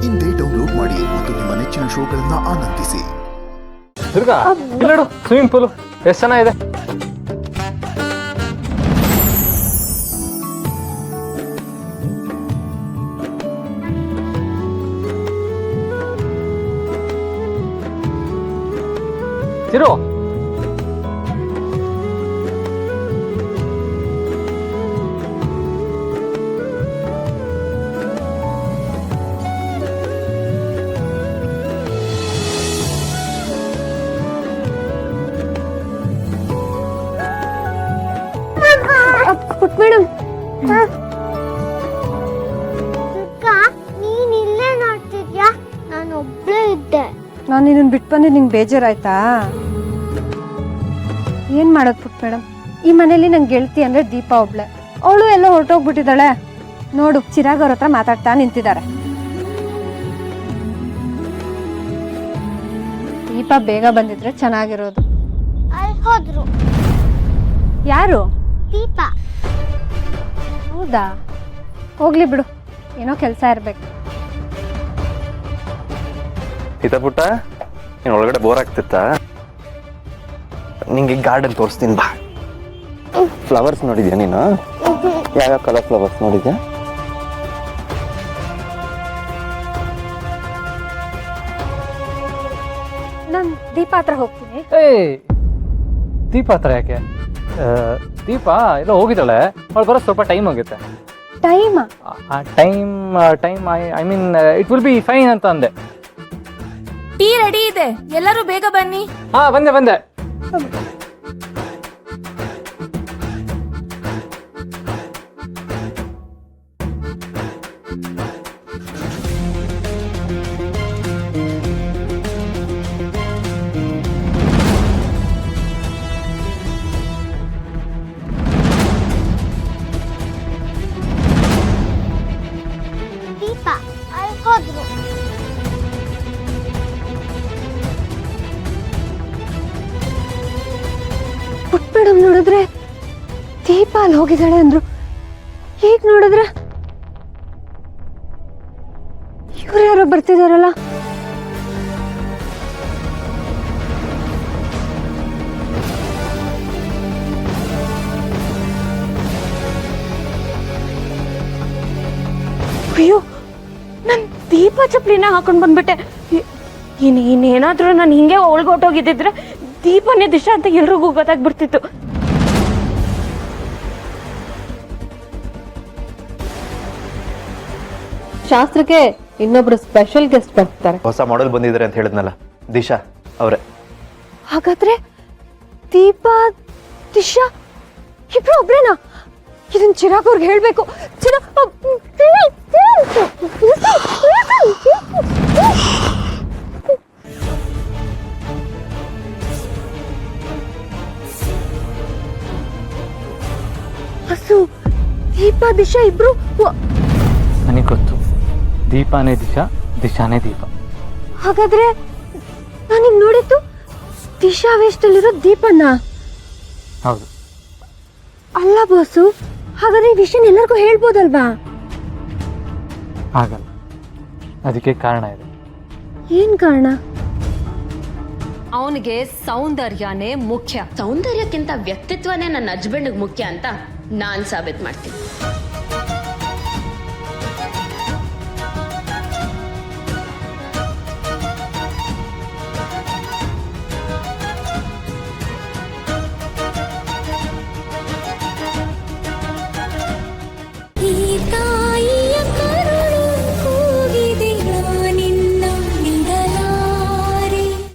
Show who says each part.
Speaker 1: ಇಂದೇ ಡೌನ್ಲೋಡ್ ಮಾಡಿ ಮತ್ತು ನಿಮ್ಮ ನೆಚ್ಚಿನ ಶೋಗಳನ್ನ ಆನಂದಿಸಿ.
Speaker 2: ದುರ್ಗಾ, ಇಲ್ಲಿ ನೋಡು ಸ್ವಿಮ್ಮಿಂಗ್ ಪೂಲ್ ಎಷ್ಟು ಚೆನ್ನಾಗಿದೆ. ತಿರು
Speaker 3: ಮೇಡಮ್
Speaker 4: ನೀನ್ ಇಲ್ಲೇ ನೋಡ್ತಿದ್ಯಾ? ನಾನು ಒಬ್ಳೇ ಇದ್ದೆ.
Speaker 3: ನಾನು ನಿನ್ನ ಬಿಟ್ಟು ಬಂದು ನಿಂಗೆ ಬೇಜಾರಾಯ್ತಾ? ಏನು ಮಾಡೋದು ಪುಟ್ ಮೇಡಮ್, ಈ ಮನೇಲಿ ನಂಗೆ ಗೆಳತಿ ಅಂದರೆ ದೀಪಾ ಒಬ್ಳೆ. ಅವಳು ಎಲ್ಲ ಹೊರಟೋಗ್ಬಿಟ್ಟಿದ್ದಾಳೆ. ನೋಡು, ಚಿರಾಗ್ ಅವ್ರ ಹತ್ರ ಮಾತಾಡ್ತಾ ನಿಂತಿದ್ದಾರೆ. ದೀಪಾ ಬೇಗ ಬಂದಿದ್ರೆ ಚೆನ್ನಾಗಿರೋದು.
Speaker 4: ಅಲ್ಲಿ ಹೋದ್ರು.
Speaker 3: ಯಾರು?
Speaker 4: ದೀಪಾ.
Speaker 3: ಹೌದಾ? ಹೋಗ್ಲಿ ಬಿಡು, ಏನೋ ಕೆಲಸ ಇರ್ಬೇಕು.
Speaker 5: ಇತ ಪುಟ್ಟ, ನೀನು ಒಳಗಡೆ ಬೋರ್ ಆಗ್ತಿತ್ತಾ? ನಿಂಗೆ ಗಾರ್ಡನ್ ತೋರಿಸ್ತೀನಿ ಬಾ. ಫ್ಲವರ್ಸ್ ನೋಡಿದ್ಯಾ ನೀನು? ಯಾವ್ಯಾವ ಕಲರ್ ಫ್ಲವರ್ಸ್ ನೋಡಿದ್ಯಾ?
Speaker 3: ನಾನು ದೀಪಾ ಹತ್ರ ಹೋಗ್ತೀನಿ.
Speaker 2: ದೀಪ ಹತ್ರ ಯಾಕೆ? ದೀಪ ಎಲ್ಲ ಹೋಗಿದ್ದಾಳೆ, ಅವಳು ಬರೋ ಸ್ವಲ್ಪ ಟೈಮ್ ಆಗುತ್ತೆ.
Speaker 3: ಟೈಮಾ?
Speaker 2: Time I mean it will be fine ಅಂತ ಅಂದೆ.
Speaker 6: ಟೀ ರೆಡಿ ಇದೆ, ಎಲ್ಲರೂ ಬೇಗ ಬನ್ನಿ.
Speaker 2: ಹಾ, ಬಂದೆ.
Speaker 4: ದೀಪಾ ಅಲ್ಲಿ ಹೋದ್ರು.
Speaker 3: ಪುಟ್ ಮೇಡಮ್ ನೋಡಿದ್ರೆ ದೀಪಾ ಅಲ್ಲಿ ಹೋಗಿದ್ದಾಳೆ ಅಂದ್ರು. ಈಗ ನೋಡಿದ್ರೆ ಇವ್ರು ಯಾರೋ ಬರ್ತಿದಾರಲ್ಲ.
Speaker 6: ಅಯ್ಯೋ, ನನ್ ದೀಪ ಚಪ್ಲಿನ ಹಾಕೊಂಡ್ ಬಂದ್ಬಿಟ್ಟೆ. ಇನ್ನೇನಾದ್ರೂ ನಾನು ಹಿಂಗೆ ಹೊರಟೋಗಿದ್ದಿದ್ರೆ ದೀಪನೇ ದಿಶಾ ಅಂತ ಎಲ್ರಿಗೂ ಗೊತ್ತಾಗ್ಬಿಡ್ತಿತ್ತು.
Speaker 7: ಶಾಸ್ತ್ರಕ್ಕೆ ಇನ್ನೊಬ್ರು ಸ್ಪೆಷಲ್ ಗೆಸ್ಟ್ ಬರ್ತಾರೆ.
Speaker 5: ಹೊಸ ಮಾಡೆಲ್ ಬಂದಿದ್ದಾರೆ ಅಂತ ಹೇಳಿದ್ನಲ್ಲ, ದಿಶಾ ಅವರೇ.
Speaker 3: ಹಾಗಾದ್ರೆ ದೀಪಾ ದಿಶಾ ಇಬ್ರು ಒಬ್ರೇನಾ? ಇದನ್ ಚಿರಾಗ್ ಅವ್ರಿಗೆ ಹೇಳ್ಬೇಕು. ಹಸು, ದೀಪಾ ದಿಶಾ ಇಬ್ರು.
Speaker 2: ನನಗೆ ಗೊತ್ತು, ದೀಪಾನೇ ದಿಶಾನೇ ದೀಪ.
Speaker 3: ಹಾಗಾದ್ರೆ ನಾನೀಗ ನೋಡಿದ್ದು ದಿಶಾ ವೇಷದಲ್ಲಿರೋ ದೀಪನ್ನ.
Speaker 2: ಹೌದು.
Speaker 3: ಅಲ್ಲ ಬಾಸು, ಹಾಗಾದ್ರೆ ಈ ವಿಷಯ ಎಲ್ಲರಿಗೂ ಹೇಳ್ಬೋದಲ್ವಾ?
Speaker 2: ಆಗಲ್ಲ, ಅದಕ್ಕೆ ಕಾರಣ ಇದೆ.
Speaker 3: ಏನ್ ಕಾರಣ?
Speaker 7: ಅವನಿಗೆ ಸೌಂದರ್ಯನೇ ಮುಖ್ಯ.
Speaker 8: ಸೌಂದರ್ಯಕ್ಕಿಂತ ವ್ಯಕ್ತಿತ್ವನೇ ನನ್ನ ಹಸ್ಬೆಂಡ್ಗೆ ಮುಖ್ಯ ಅಂತ ನಾನ್ ಸಾಬೀತು ಮಾಡ್ತೀನಿ.